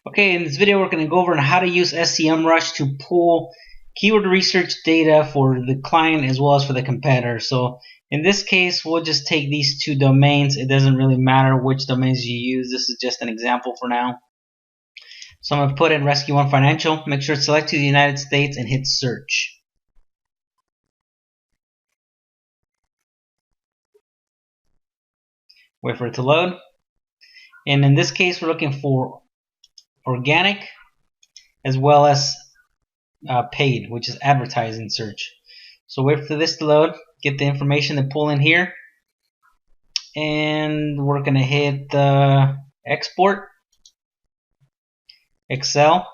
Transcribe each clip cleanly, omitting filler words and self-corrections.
Okay, in this video we're going to go over how to use SEMrush to pull keyword research data for the client as well as for the competitor. So in this case, we'll just take these two domains. It doesn't really matter which domains you use. This is just an example for now. So I'm going to put in Rescue One Financial. Make sure to select to the United States and hit search. Wait for it to load. And in this case, we're looking for organic as well as paid, which is advertising search. So wait for this to load, get the information to pull in here, and we're going to hit export, Excel.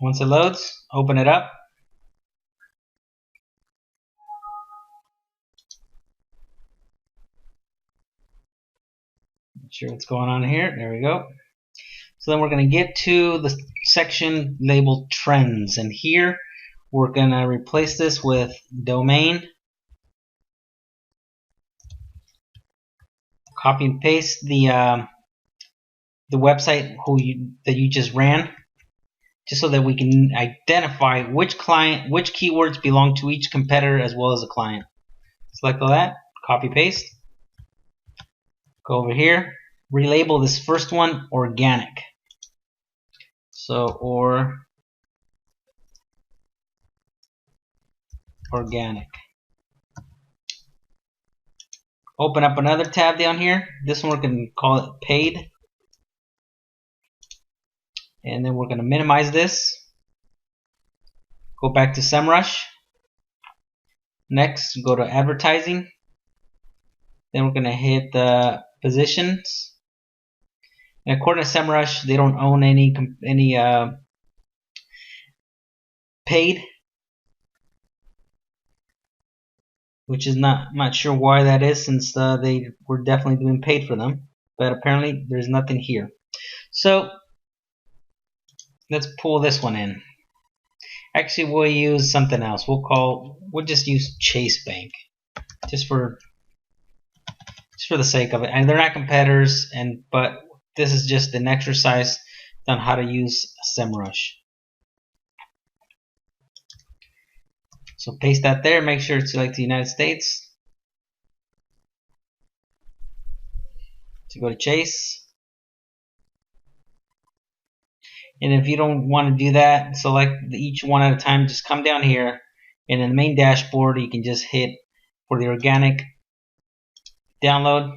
Once it loads, open it up. Not sure what's going on here. There we go. So then we're going to get to the section labeled trends, and here we're going to replace this with domain. Copy and paste the website that you just ran, just so that we can identify which keywords belong to each competitor as well as the client. Select all that, copy paste, go over here, relabel this first one organic. So organic. Open up another tab down here. This one we're going to call it paid. And then we're going to minimize this. Go back to SEMrush. Next, go to advertising. Then we're going to hit the positions. And according to SEMrush, they don't own any paid, which is not sure why that is, since they were definitely doing paid for them. But apparently there's nothing here. So let's pull this one in. Actually, we'll use something else. We'll just use Chase Bank, just for the sake of it. And they're not competitors, but this is just an exercise on how to use SEMrush. So paste that there. Make sure to select the United States. To go to Chase. And if you don't want to do that, select each one at a time. Just come down here, and in the main dashboard, you can just hit for the organic download.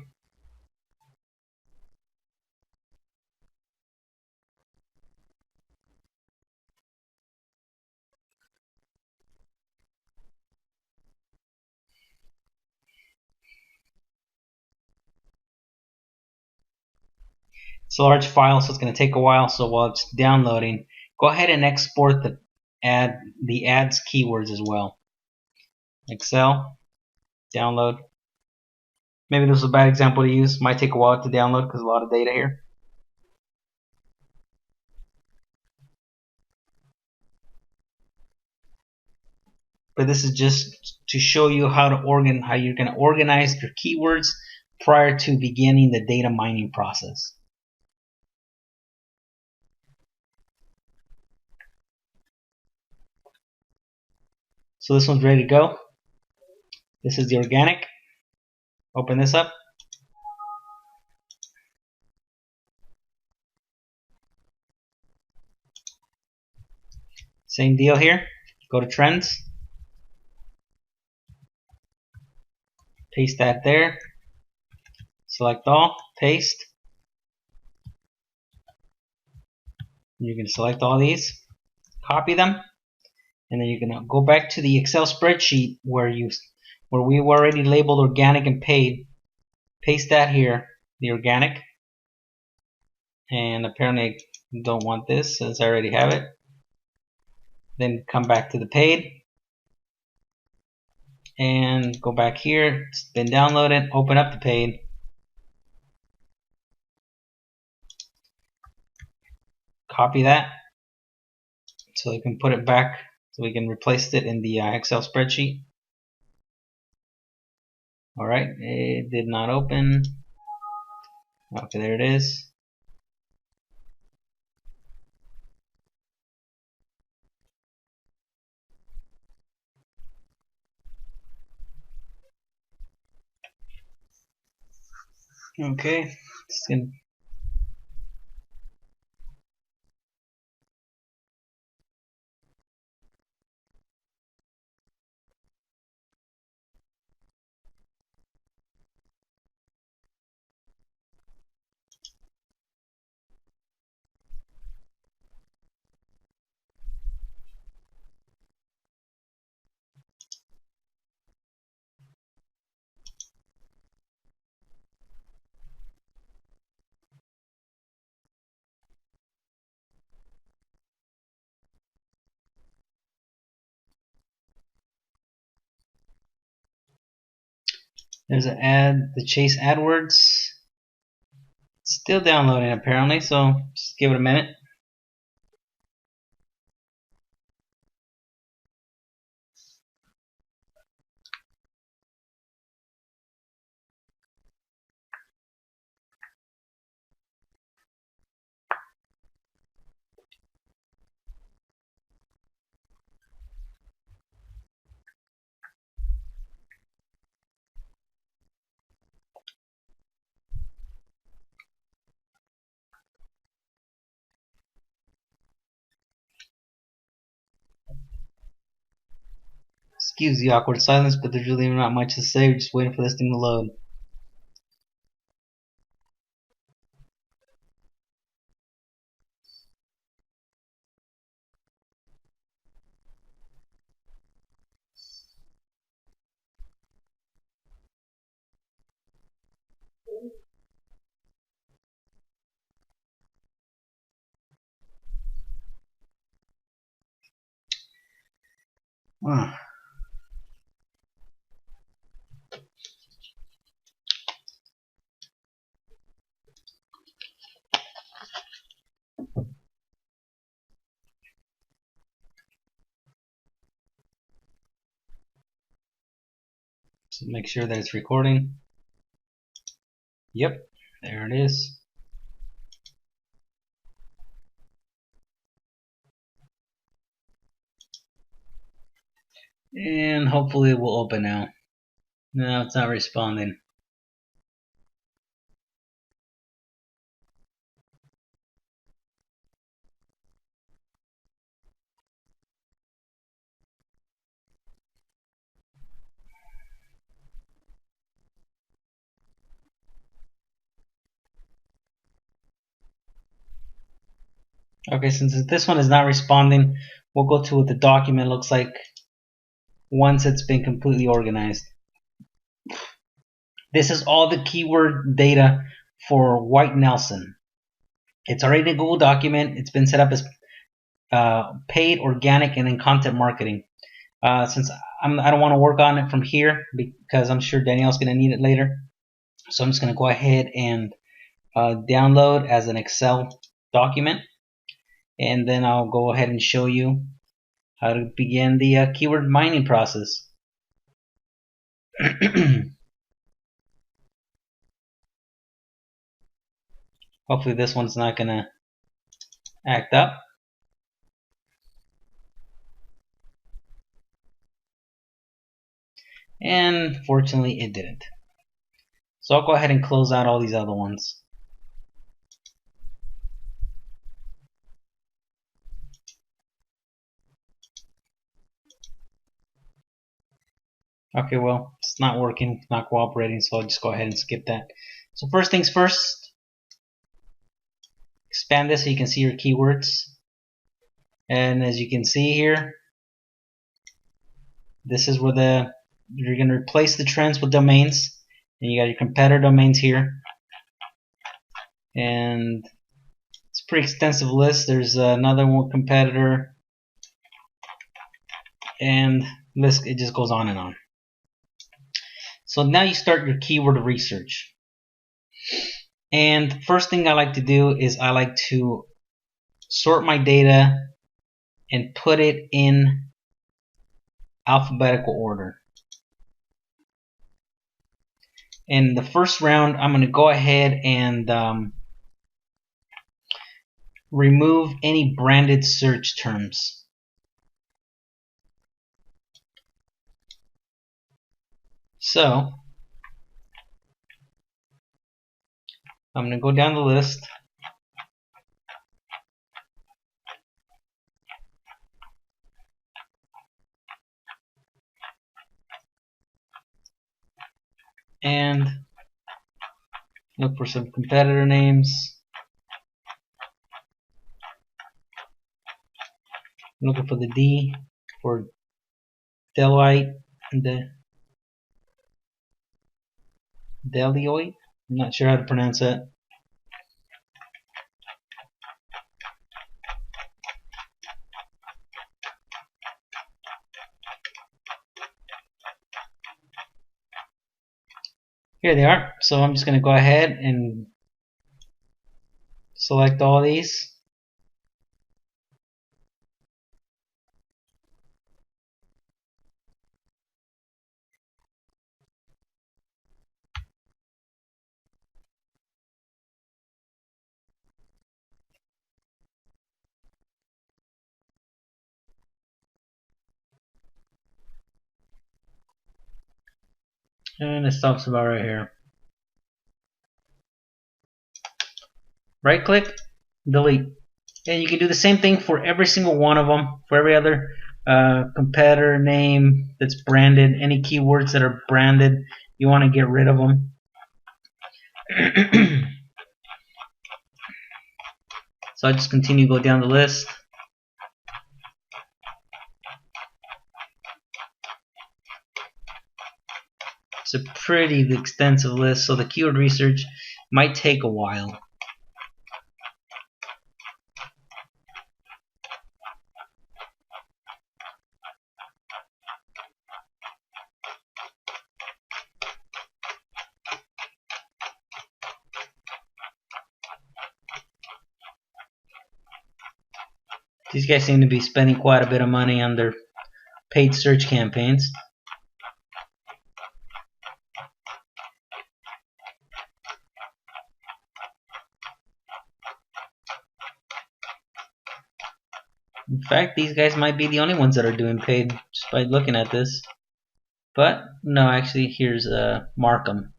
It's a large file, so it's going to take a while. So while it's downloading, go ahead and export the ads keywords as well. Excel, download. Maybe this is a bad example to use. Might take a while to download because a lot of data here. But this is just to show you how you're going to organize your keywords prior to beginning the data mining process. So this one's ready to go. This is the organic. Open this up. Same deal here. Go to trends. Paste that there. Select all. Paste. You can select all these. Copy them. And then you're going to go back to the Excel spreadsheet where we've already labeled organic and paid. Paste that here, the organic. And apparently I don't want this since I already have it. Then come back to the paid. And go back here. It's been downloaded. Open up the paid. Copy that so you can put it back, so we can replace it in the Excel spreadsheet. Alright, it did not open. Okay, there it is. Okay, it's gonna there's an ad, the Chase AdWords. Still downloading apparently, so just give it a minute. Excuse the awkward silence, but there's really not much to say. We're just waiting for this thing to load. So make sure that it's recording. Yep, there it is. And hopefully it will open now. No, it's not responding. Okay, since this one is not responding, we'll go to what the document looks like once it's been completely organized. This is all the keyword data for White Nelson. It's already a Google document. It's been set up as paid, organic, and then content marketing. Since I don't want to work on it from here because I'm sure Danielle's going to need it later. So I'm just going to go ahead and download as an Excel document. And then I'll go ahead and show you how to begin the keyword mining process. Hopefully this one's not going to act up. And fortunately it didn't. So I'll go ahead and close out all these other ones. Okay, well, it's not working, it's not cooperating, so I'll just go ahead and skip that. So first things first, expand this so you can see your keywords. And as you can see here, this is where you're going to replace the trends with domains. And you got your competitor domains here. And it's a pretty extensive list. There's another one competitor. And list, it just goes on and on. So now you start your keyword research. And first thing I like to do is I like to sort my data and put it in alphabetical order. In the first round, I'm going to go ahead and remove any branded search terms. So I'm going to go down the list. And look for some competitor names. I'm looking for the D for Delite and the Delioid. I'm not sure how to pronounce that. Here they are. So I'm just going to go ahead and select all these. And it stops about right here. Right click, delete. And you can do the same thing for every single one of them, for every other competitor name that's branded, any keywords that are branded, you want to get rid of them. So I just continue to go down the list. It's a pretty extensive list, so the keyword research might take a while. These guys seem to be spending quite a bit of money on their paid search campaigns. In fact, these guys might be the only ones that are doing paid just by looking at this. But no, actually, here's Markham.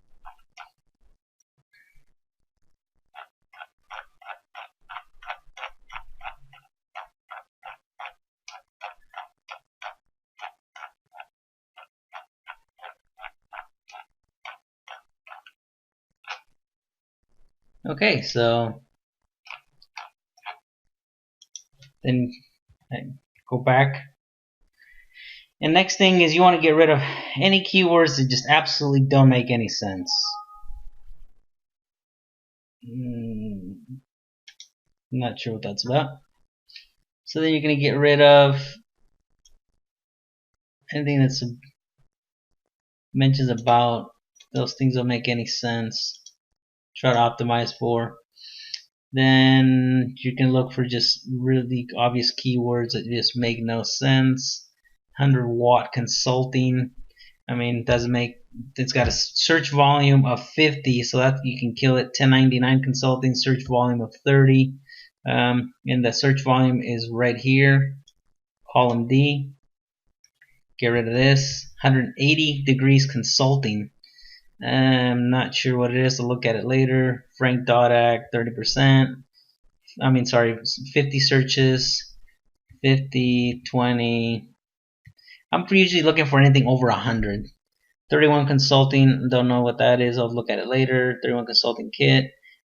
Okay, so then go back. And next thing is you want to get rid of any keywords that just absolutely don't make any sense. I'm not sure what that's about. So then you're going to get rid of anything that mentions about those things don't make any sense. Try to optimize for. Then you can look for just really obvious keywords that just make no sense. 100-watt consulting. I mean, it's got a search volume of 50, so that you can kill it. 1099 consulting, search volume of 30. And the search volume is right here, column D. Get rid of this. 180 degrees consulting. I'm not sure what it is. I'll look at it later. Frank Dodak, 30%. 50 searches, 50, 20. I'm usually looking for anything over 100. 31 Consulting, don't know what that is. I'll look at it later. 31 Consulting Kit.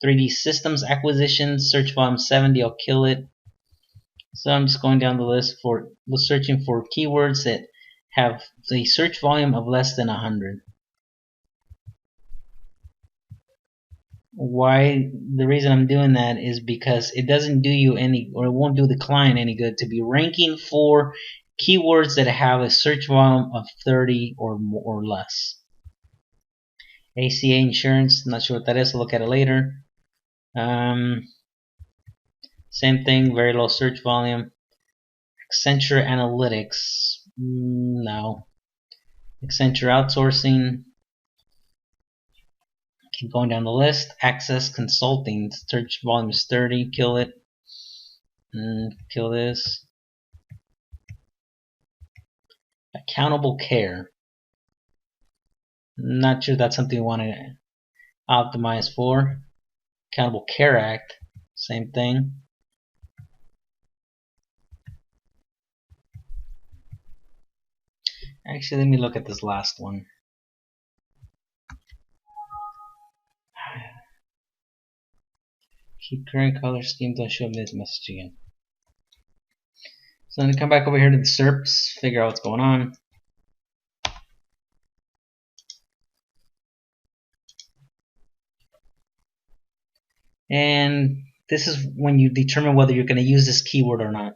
3D Systems Acquisition, search volume 70. I'll kill it. So I'm just going down the list for searching for keywords that have a search volume of less than 100. Why? The reason I'm doing that is because it doesn't do you any, or it won't do the client any good to be ranking for keywords that have a search volume of 30 or more or less. ACA Insurance, not sure what that is. I'll look at it later. Same thing, very low search volume. Accenture Analytics, no. Accenture Outsourcing, Keep going down the list. Access Consulting. Search volume is 30. Kill it. Kill this. Accountable Care. Not sure that's something we want to optimize for. Accountable Care Act. Same thing. Actually, let me look at this last one. Keep current color scheme, don't show me this message again. So I'm going to come back over here to the SERPs, figure out what's going on. And this is when you determine whether you're going to use this keyword or not.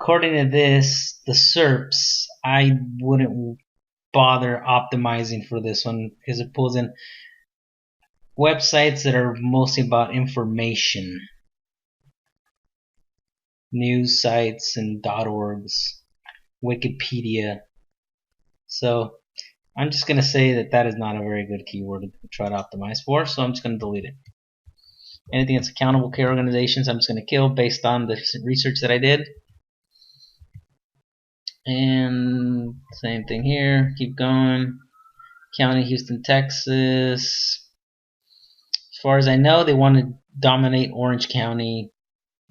According to this, the SERPs, I wouldn't bother optimizing for this one because it pulls in websites that are mostly about information. News sites and .orgs, Wikipedia. So I'm just going to say that that is not a very good keyword to try to optimize for, so I'm just going to delete it. Anything that's accountable care organizations, I'm just going to kill based on the research that I did. And same thing here, keep going. County, Houston, Texas. As far as I know, they want to dominate Orange County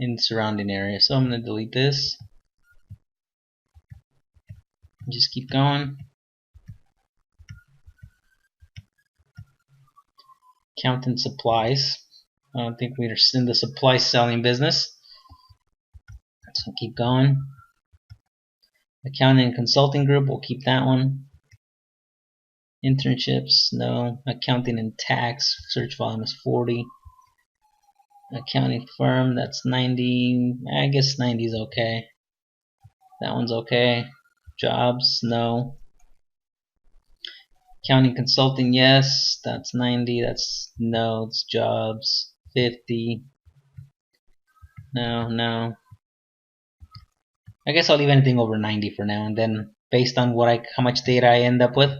in the surrounding area, so I'm going to delete this. Just keep going. Accountant Supplies. I don't think we're in the supply selling business. So keep going. Accounting and Consulting Group, we'll keep that one. Internships, no. Accounting and Tax, search volume is 40. Accounting Firm, that's 90. I guess 90 is okay. That one's okay. Jobs, no. Accounting Consulting, yes. That's 90. That's no. It's Jobs, 50. No. I guess I'll leave anything over 90 for now, and then based on how much data I end up with,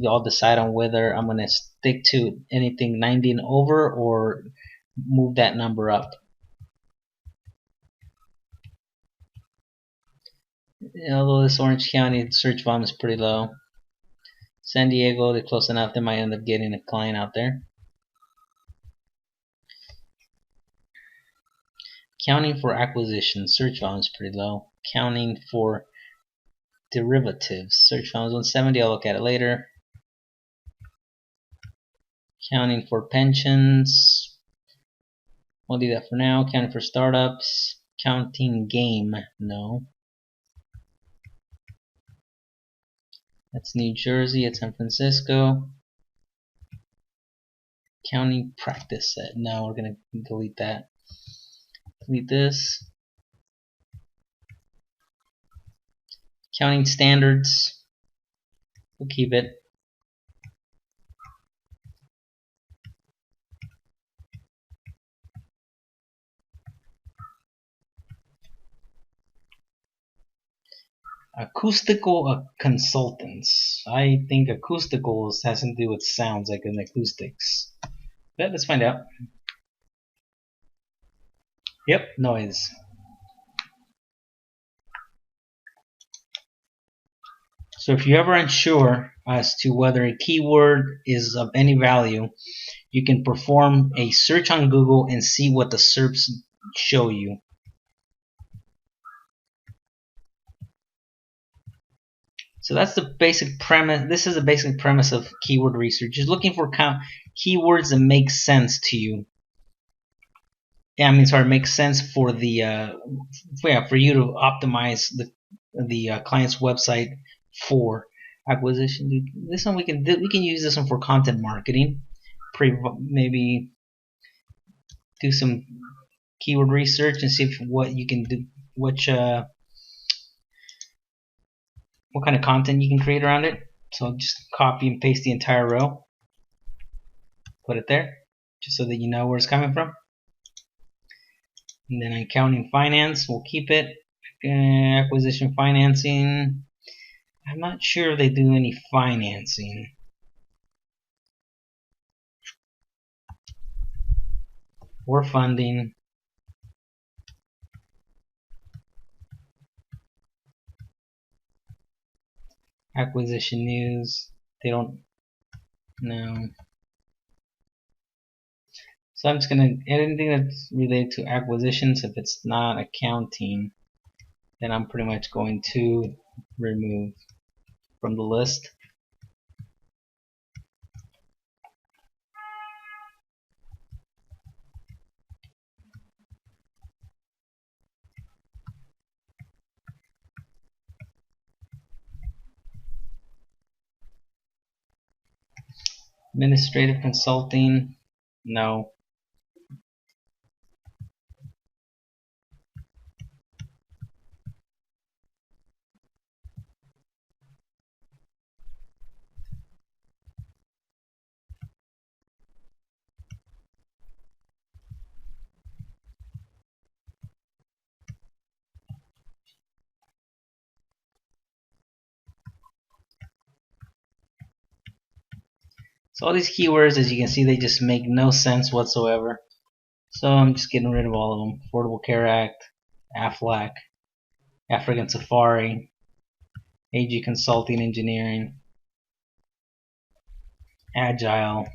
I'll decide on whether I'm gonna stick to anything 90 and over or move that number up. Although this Orange County search volume is pretty low. San Diego, they're close enough, they might end up getting a client out there. Accounting for acquisition, search volume is pretty low. Accounting for derivatives, search volume is 170, I'll look at it later. Accounting for pensions, we'll do that for now. Accounting for startups, counting game, no. That's New Jersey, it's San Francisco. Accounting practice set, no, we're gonna delete that. Delete this. Accounting standards, we'll keep it. Acoustical consultants. I think acousticals has something to do with sounds, like in acoustics. But let's find out. Yep, noise. So if you're ever unsure as to whether a keyword is of any value, you can perform a search on Google and see what the SERPs show you. So that's the basic premise. This is the basic premise of keyword research. Just looking for keywords that make sense to you. Make sense for the for you to optimize the client's website for acquisition. This one we can use this one for content marketing. Maybe do some keyword research and see what you can do, what kind of content you can create around it. So I'll just copy and paste the entire row, put it there, just so that you know where it's coming from. And then accounting finance, we'll keep it. Acquisition financing, I'm not sure if they do any financing. or funding. Acquisition news. They don't know. So I'm just gonna anything that's related to acquisitions. If it's not accounting, then I'm pretty much going to remove from the list. Administrative consulting, no. So all these keywords, as you can see, they just make no sense whatsoever. So I'm just getting rid of all of them. Affordable Care Act, AFLAC, African Safari, AG Consulting Engineering, Agile.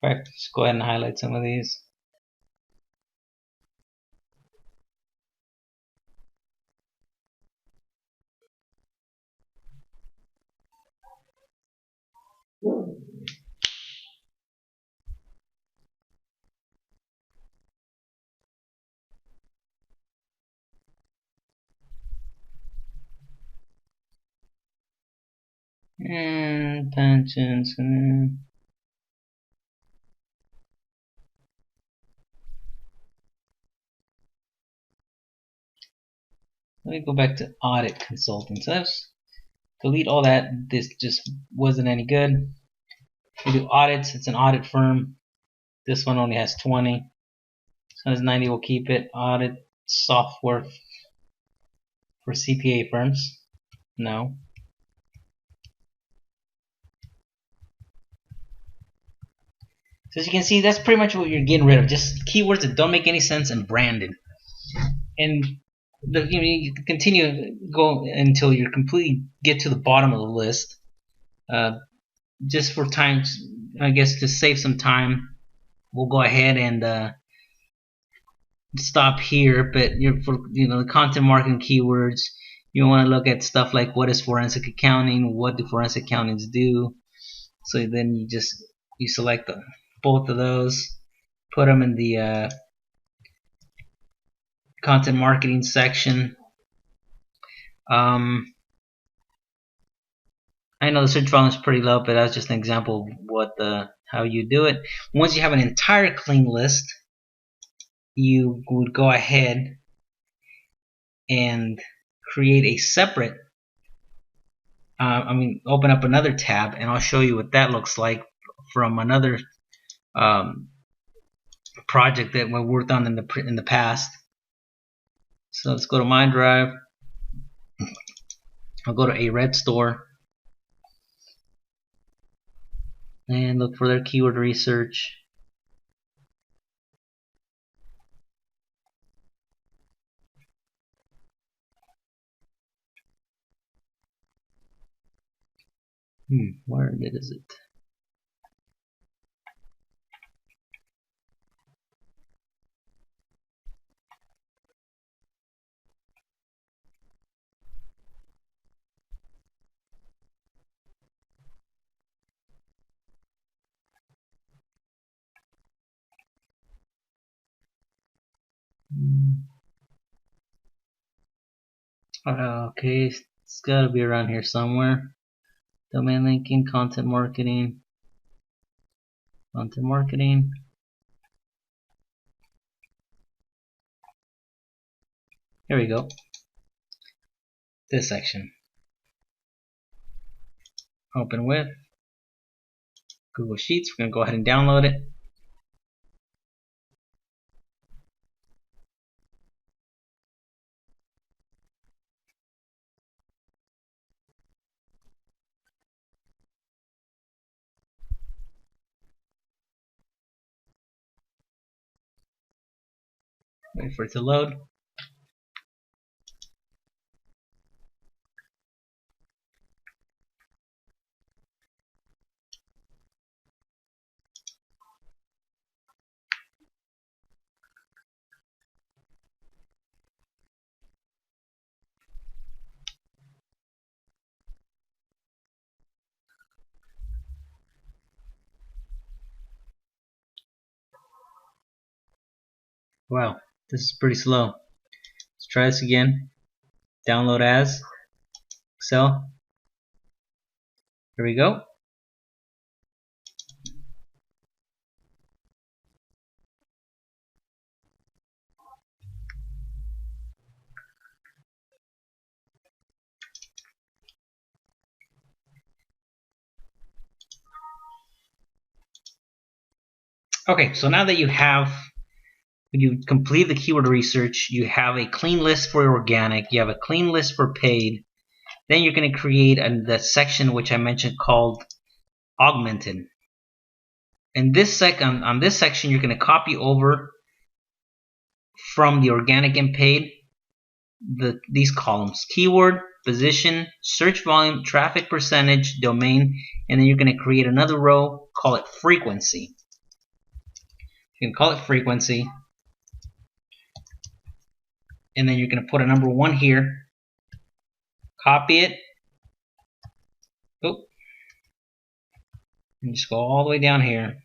In fact, just go ahead and highlight some of these. And pensions. Let me go back to audit consulting. So let's delete all that. This just wasn't any good. We do audits. It's an audit firm. This one only has 20. So as 90, we'll keep it. Audit software for CPA firms. No. So as you can see, that's pretty much what you're getting rid of. Just keywords that don't make any sense and branded. And you can continue go until you completely get to the bottom of the list. Just for time, I guess to save some time, we'll go ahead and stop here. But for the content marketing keywords, you want to look at stuff like what is forensic accounting, what do forensic accountants do. So then you select both of those, put them in the content marketing section. I know the search volume is pretty low, but that's just an example of how you do it. Once you have an entire clean list, you would go ahead and create a separate open up another tab, and I'll show you what that looks like from another project that we worked on in the past. So let's go to MindDrive. I'll go to AREDStore and look for their keyword research. Where is it? Okay, It's got to be around here somewhere. Domain linking, content marketing. Content marketing. Here we go. This section. Open with Google Sheets. We're going to go ahead and download it. Wait for it to load. Wow, this is pretty slow. Let's try this again. Download as Excel. Here we go. Okay, so now that when you complete the keyword research, you have a clean list for organic, you have a clean list for paid, then you're going to create the section which I mentioned called augmented. In this on this section, you're going to copy over from the organic and paid these columns: keyword, position, search volume, traffic percentage, domain, and then you're going to create another row, call it frequency. You can call it frequency, and then you're going to put a number 1 here, copy it, and just go all the way down here.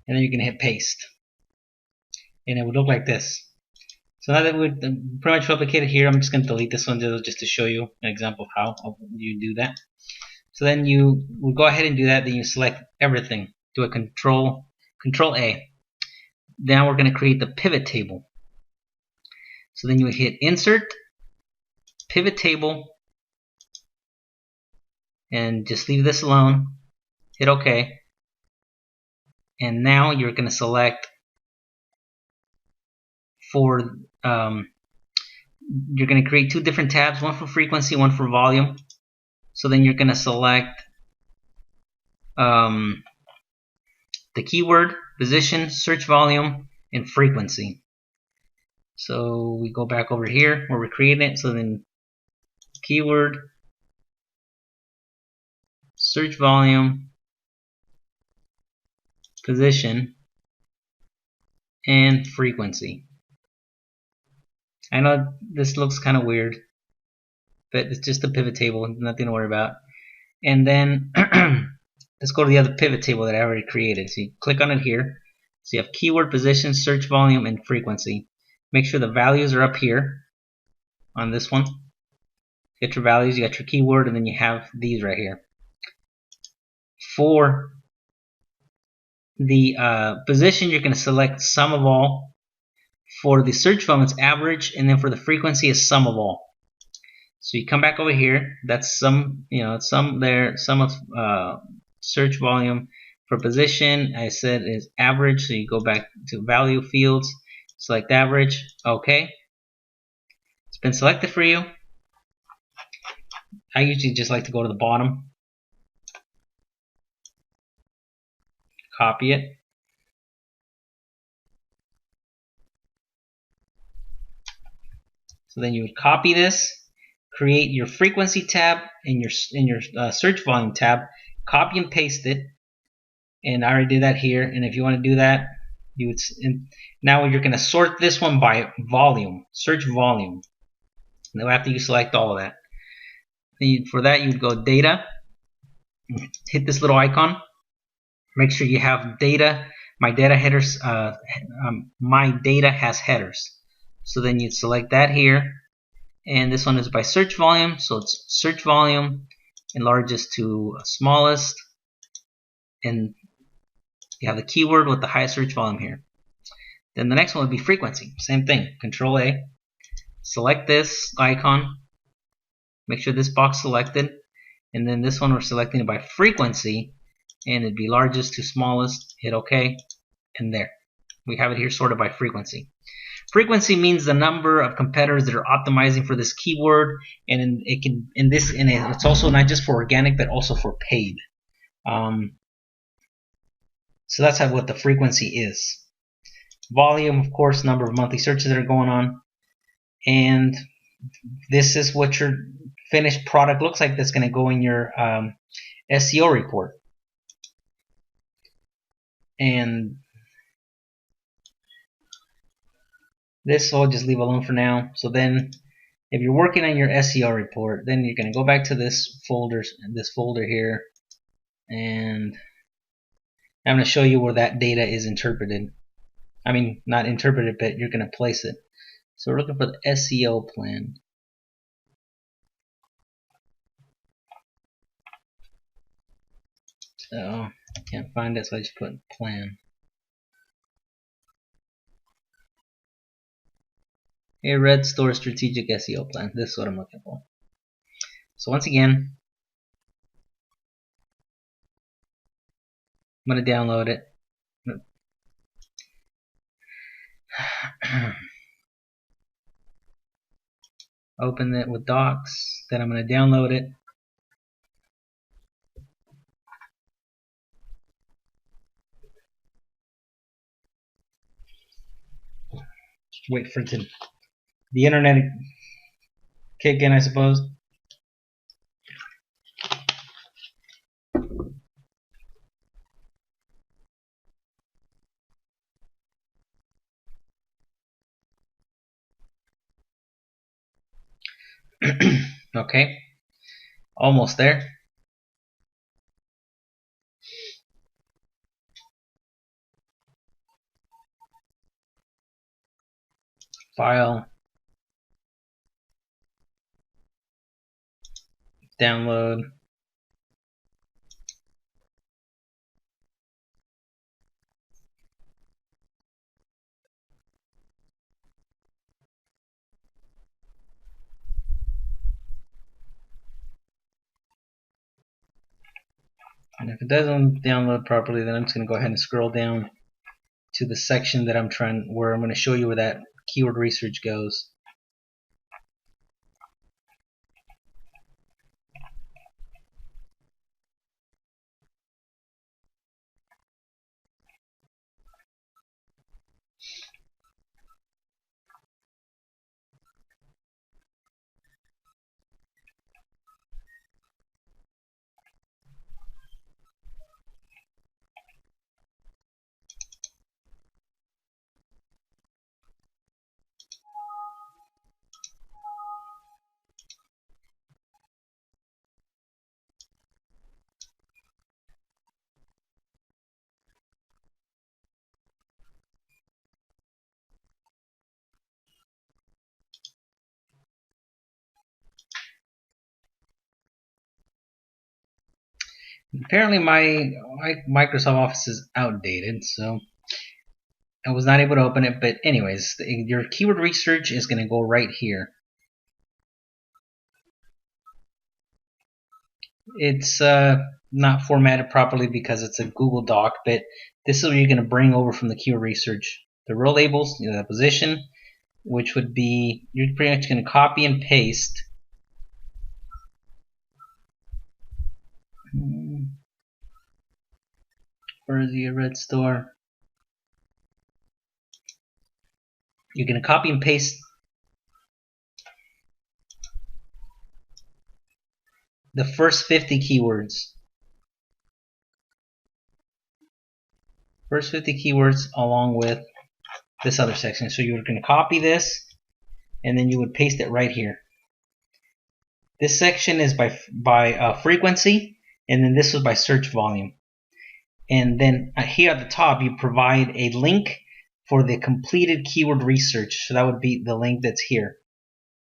And then you can hit paste, and it would look like this. So now that we're pretty much replicated here, I'm just going to delete this one just to show you an example of how you do that. So then you will go ahead and do that. Then you select everything. Do a Control A. Now we're going to create the pivot table. So then you would hit Insert, Pivot Table, and just leave this alone. Hit OK. And now you're going to select for you're going to create 2 different tabs, one for frequency, one for volume. So then you're going to select the keyword, position, search volume, and frequency. So we go back over here where we're creating it. So then keyword, search volume, position, and frequency. I know this looks kind of weird, but it's just a pivot table, nothing to worry about. And then let's go to the other pivot table that I already created. So you click on it here. So you have keyword, position, search volume, and frequency. Make sure the values are up here on this one. Get your values, you got your keyword, and then you have these right here. For the position, you're going to select sum of all. For the search volume, it's average, and then for the frequency, is sum of all. So you come back over here. That's sum, sum there, sum of search volume. For position, I said is average. So you go back to value fields, select average. Okay, it's been selected for you. I usually just like to go to the bottom, copy it. So then you would copy this, create your frequency tab and your search volume tab, copy and paste it. And I already did that here. And if you want to do that, you would. Now you're going to sort this one by volume, search volume. Now after you select all of that, for that you'd go data, hit this little icon, make sure you have data. My data headers, my data has headers. So then you'd select that here, and this one is by search volume, so it's search volume and largest to smallest, and you have the keyword with the highest search volume here. Then the next one would be frequency. Same thing, Control A, select this icon, make sure this box selected, and then this one we're selecting it by frequency, and it'd be largest to smallest. Hit OK, and there we have it here sorted by frequency. Frequency means the number of competitors that are optimizing for this keyword, and it's also not just for organic but also for paid. So that's what the frequency is. Volume, of course, number of monthly searches that are going on, and this is what your finished product looks like. That's going to go in your SEO report. And this I'll just leave alone for now. So then if you're working on your SEO report, then you're going to go back to this folder here, and I'm going to show you where that data is interpreted. I mean, not interpreted, but you're going to place it. So we're looking for the SEO plan. So can't find it, so I just put plan. A Red Store Strategic SEO Plan. This is what I'm looking for. So once again, I'm going to download it. Open it with Docs. Then I'm going to download it. Wait for the internet kick in, I suppose. Okay, almost there. File, download. And if it doesn't download properly, then I'm just going to go ahead and scroll down to the section that where I'm going to show you where that keyword research goes. Apparently my Microsoft Office is outdated, so I was not able to open it. But anyways, your keyword research is going to go right here. It's not formatted properly because it's a Google Doc, but this is what you're going to bring over from the keyword research. The row labels, the position, which would be, you're pretty much going to copy and paste. Where is the Red Store? You're going to copy and paste the first 50 keywords. First 50 keywords along with this other section. So you're going to copy this, and then you would paste it right here. This section is by frequency, and then this was by search volume. And then here at the top, you provide a link for the completed keyword research. So that would be the link that's here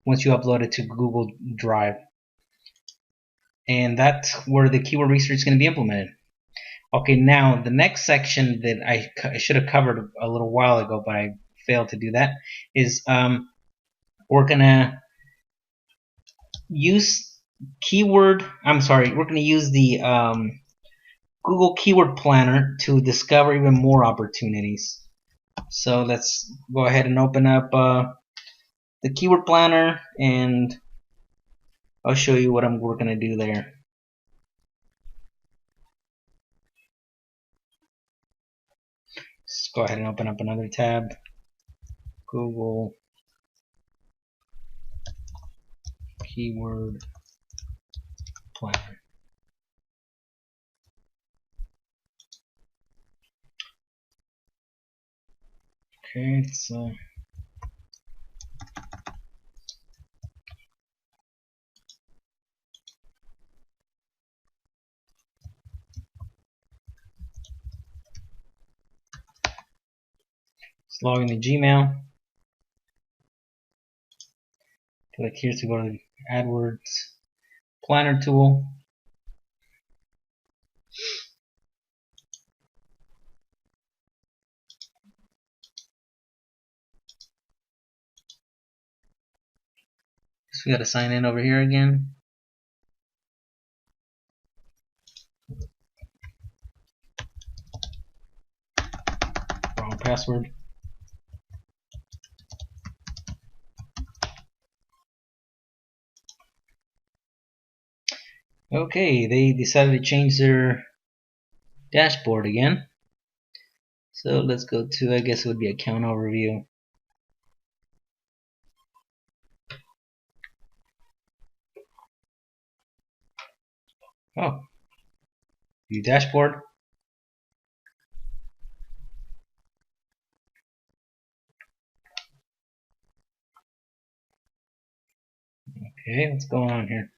once you upload it to Google Drive. And that's where the keyword research is going to be implemented. Okay, now the next section that I should have covered a little while ago, but I failed to do that, is we're going to use we're going to use the Google Keyword Planner to discover even more opportunities. So let's go ahead and open up the Keyword Planner, and I'll show you what we're going to do there. Let's go ahead and open up another tab. Google Keyword Planner. Okay, so let's log into Gmail. Click here to go to the AdWords Planner tool. So we got to sign in over here again. Wrong password. Okay, they decided to change their dashboard again. So let's go to, I guess it would be account overview. Oh, view dashboard. Okay, what's going on here?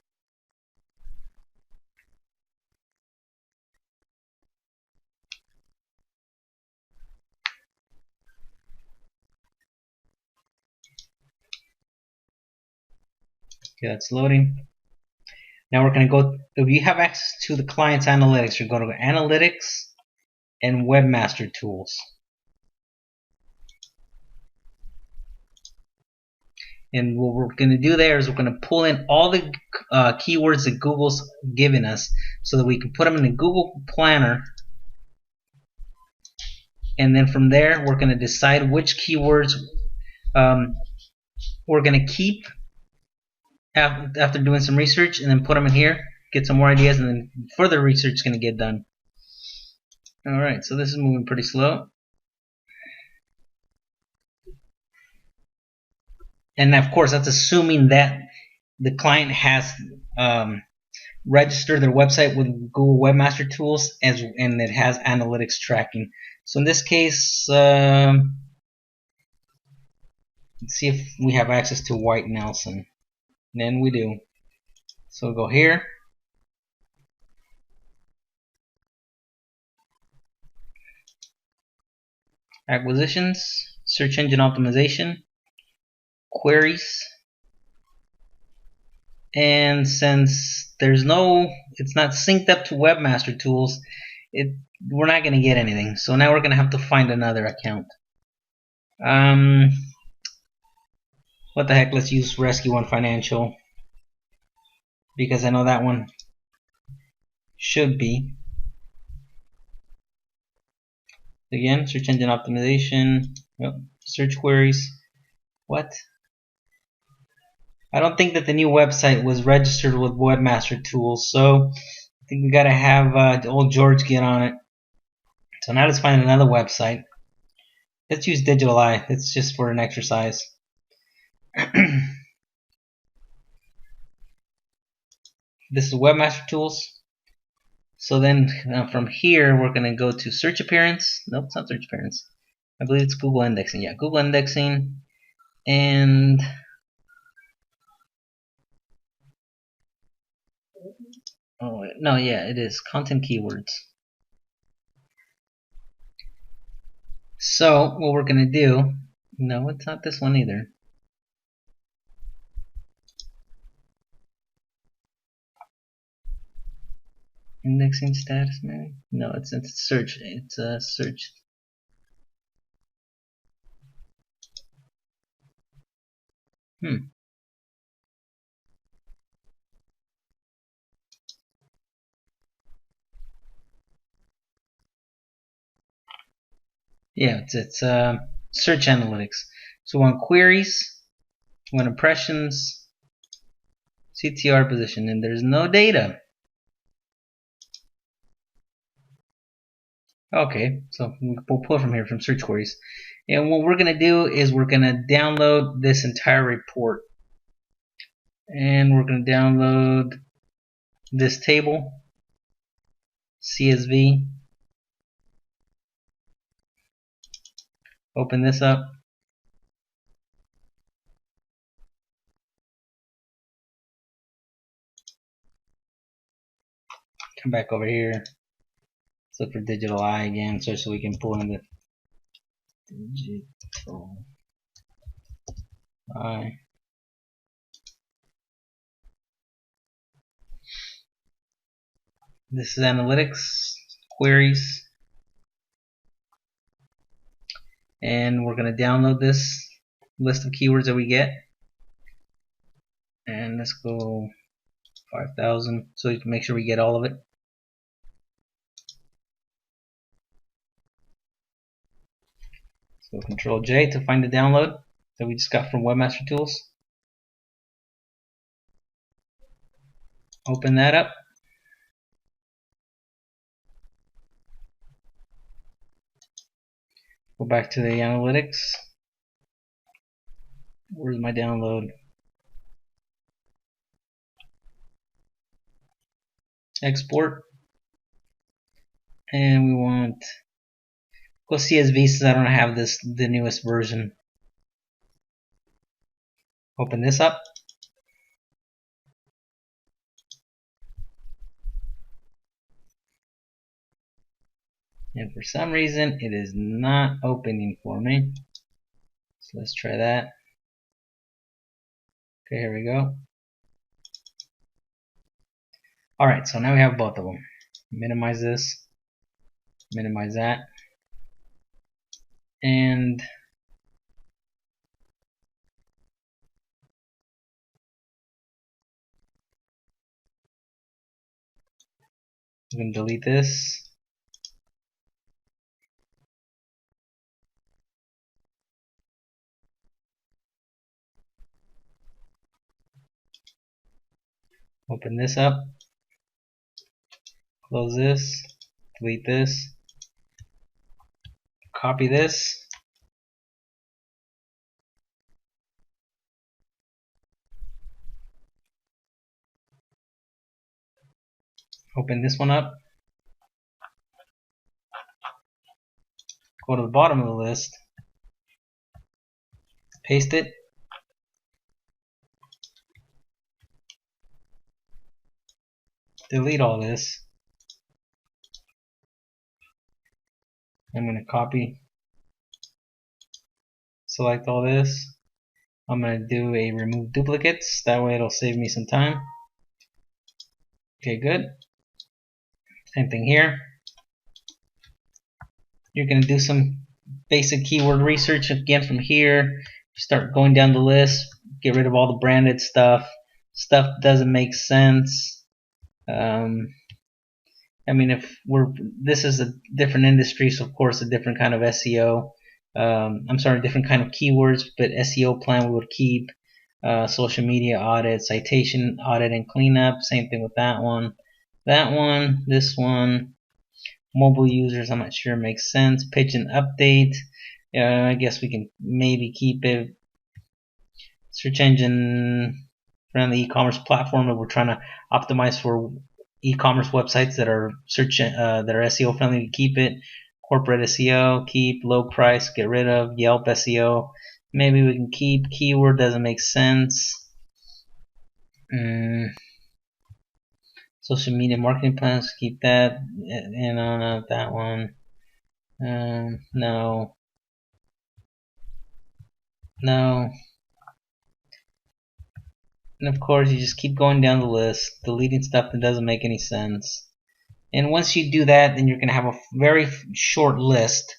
Okay, that's loading. Now we're going to go, if you have access to the client's analytics, you're going to go Analytics and Webmaster Tools. And what we're going to do there is we're going to pull in all the keywords that Google's given us so that we can put them in the Google Planner. And then from there, we're going to decide which keywords we're going to keep after doing some research, and then put them in here, get some more ideas, and then further research is going to get done. Alright, so this is moving pretty slow. And of course, that's assuming that the client has registered their website with Google Webmaster Tools and it has analytics tracking. So in this case, let's see if we have access to White Nelson. And then we do. So we'll go here. Acquisitions, search engine optimization, queries. And since it's not synced up to Webmaster Tools, we're not going to get anything. So now we're going to have to find another account. What the heck, let's use Rescue One Financial, because I know that one should be. Again, search engine optimization, search queries. What? I don't think that the new website was registered with Webmaster Tools, so I think we gotta have old George get on it. So now let's find another website. Let's use Digital Eye. It's just for an exercise. This is Webmaster Tools. So then from here, we're going to go to search appearance. Nope, it's not search appearance. I believe it's Google indexing. Yeah, Google indexing. And Oh no, yeah, it is content keywords. So what we're gonna do? No, it's not this one either. Indexing status, maybe? No, it's search. It's a search. Yeah, it's search analytics. So we want queries, we want impressions, CTR position, and there's no data. Okay, so we'll pull from here from search queries. And what we're going to do is we're going to download this entire report. And we're going to download this table, CSV. Open this up. Come back over here. Let's look for digital eye again, so we can pull in the digital eye. This is analytics, queries, and we're going to download this list of keywords that we get. And let's go 5,000 so you can make sure we get all of it. So Control J to find the download that we just got from Webmaster Tools. Open that up. Go back to the analytics. Where's my download? Export. And we want go CSV since I don't have the newest version. Open this up. And for some reason it is not opening for me. So let's try that. Okay, here we go. Alright, so now we have both of them. Minimize this, minimize that, and I'm going to delete this. Open this up. Close this. Delete this. Copy this. Open this one up. Go to the bottom of the list. Paste it. Delete all this. I'm going to copy. Select all this. I'm going to do a remove duplicates. That way it'll save me some time. Okay, good. Same thing here. You're going to do some basic keyword research again from here. Start going down the list. Get rid of all the branded stuff. Stuff doesn't make sense. I mean, this is a different industry, so of course a different kind of SEO. I'm sorry, different kind of keywords, but SEO plan we would keep. Social media audit, citation audit and cleanup. Same thing with that one. That one, this one. Mobile users, I'm not sure it makes sense. Pigeon update. I guess we can maybe keep it. Search engine friendly e-commerce platform that we're trying to optimize for e-commerce websites that are SEO friendly, to keep it. Corporate SEO, keep. Low price, get rid of. Yelp SEO, maybe we can keep. Keyword doesn't make sense. Social media marketing plans, keep that. And on that one. No. No. And of course, you just keep going down the list, deleting stuff that doesn't make any sense. And once you do that, then you're going to have a very short list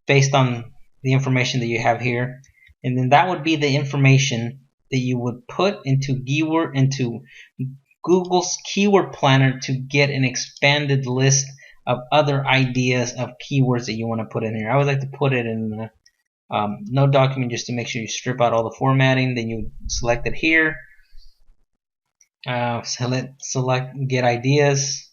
based on the information that you have here. And then that would be the information that you would put into Google's keyword planner to get an expanded list of other ideas of keywords that you want to put in here. I would like to put it in the no document just to make sure you strip out all the formatting. Then you select it here. Select get ideas.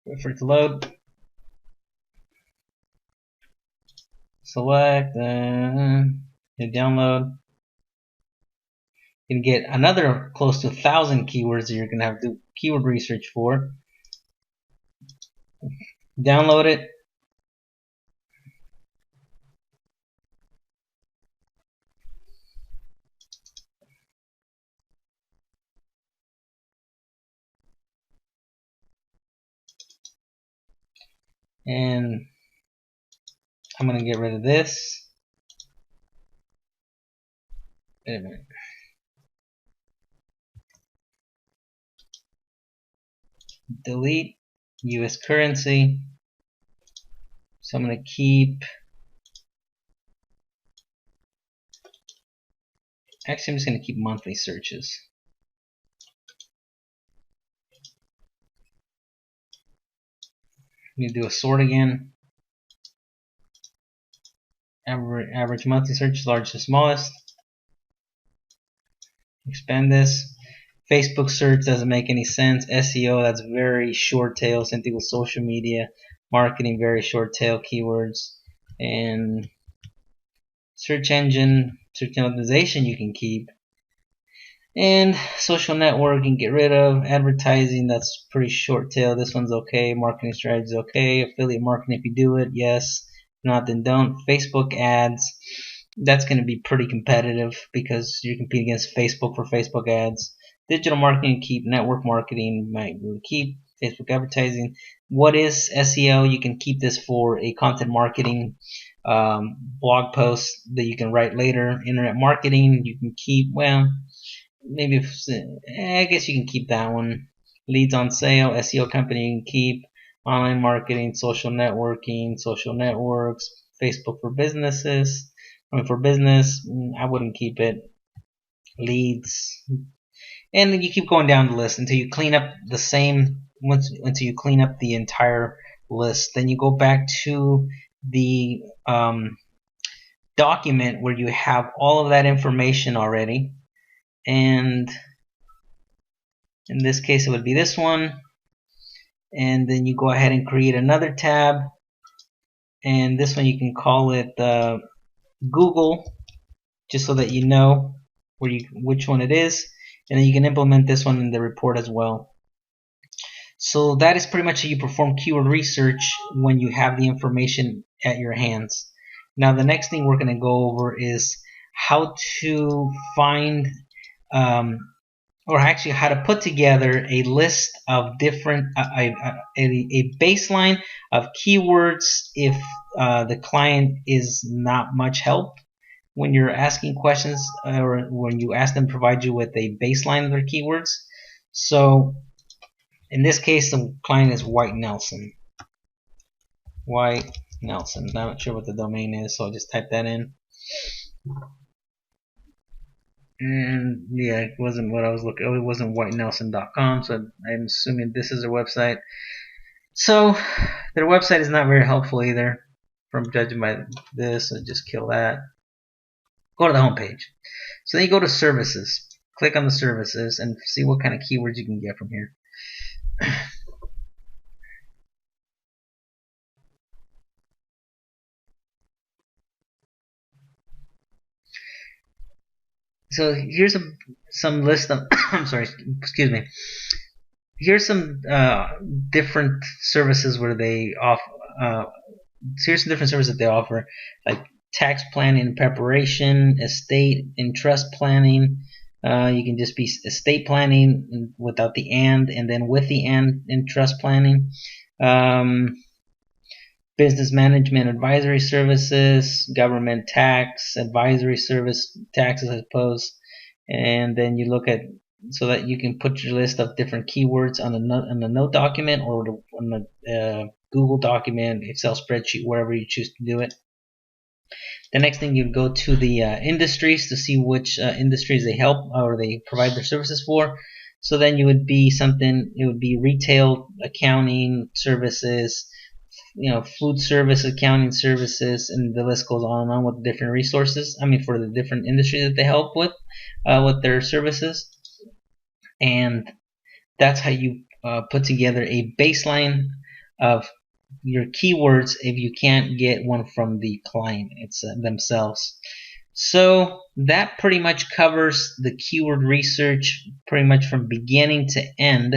Wait for it to load. Select hit download. You can get another close to 1,000 keywords that you're going to have to do keyword research for. Download it. And I'm going to get rid of this. Wait a minute. Delete US currency. So I'm going to keep. Actually, I'm just going to keep monthly searches. I'm going to do a sort again. Average monthly search, largest to smallest. Expand this. Facebook search doesn't make any sense. SEO, that's very short tail. Same thing with social media. Marketing, very short tail keywords. And search engine optimization you can keep. And social networking, get rid of. Advertising, that's pretty short tail. This one's okay. Marketing strategy is okay. Affiliate marketing, if you do it, yes. If not, then don't. Facebook ads, that's going to be pretty competitive because you compete against Facebook for Facebook ads. Digital marketing, keep. Network marketing, might really keep. Facebook advertising. What is SEO? You can keep this for a content marketing blog post that you can write later. Internet marketing, you can keep. Well, maybe I guess you can keep that one. Leads on sale, SEO company you can keep. Online marketing, social networking, social networks, Facebook for businesses. For business, I wouldn't keep it. Leads, and then you keep going down the list until you clean up the same. Until you clean up the entire list, then you go back to the document where you have all of that information already. And in this case, it would be this one. And then you go ahead and create another tab. And this one you can call it Google, just so that you know which one it is. And then you can implement this one in the report as well. So that is pretty much how you perform keyword research when you have the information at your hands. Now the next thing we're going to go over is how to find or actually how to put together a list of different a baseline of keywords if the client is not much help when you're asking questions or when you ask them to provide you with a baseline of their keywords. So in this case, the client is White Nelson. White Nelson. Not sure what the domain is, so I'll just type that in. And yeah, it wasn't what I was looking. It wasn't whitenelson.com, so I'm assuming this is their website. So their website is not very helpful either, from judging by this. So just kill that. Go to the home page. So then you go to services. Click on the services and see what kind of keywords you can get from here. So here's some list of I'm sorry, excuse me. Here's some different services where they offer. Here's some different services that they offer, like tax planning and preparation, estate and trust planning. You can just be estate planning without the and then with the and in trust planning. Business management advisory services, government tax advisory service, taxes I suppose, and then you look at so that you can put your list of different keywords on a note document or on a Google document, Excel spreadsheet, wherever you choose to do it. The next thing, you go to the industries to see which industries they help or they provide their services for. So then you would be something, it would be retail, accounting services, food service, accounting services, and the list goes on and on with different resources. I mean, for the different industries that they help with their services. And that's how you put together a baseline of your keywords if you can't get one from the client themselves. So that pretty much covers the keyword research pretty much from beginning to end.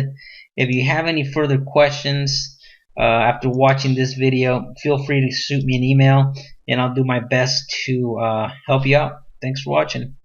If you have any further questions after watching this video, feel free to shoot me an email and I'll do my best to help you out. Thanks for watching.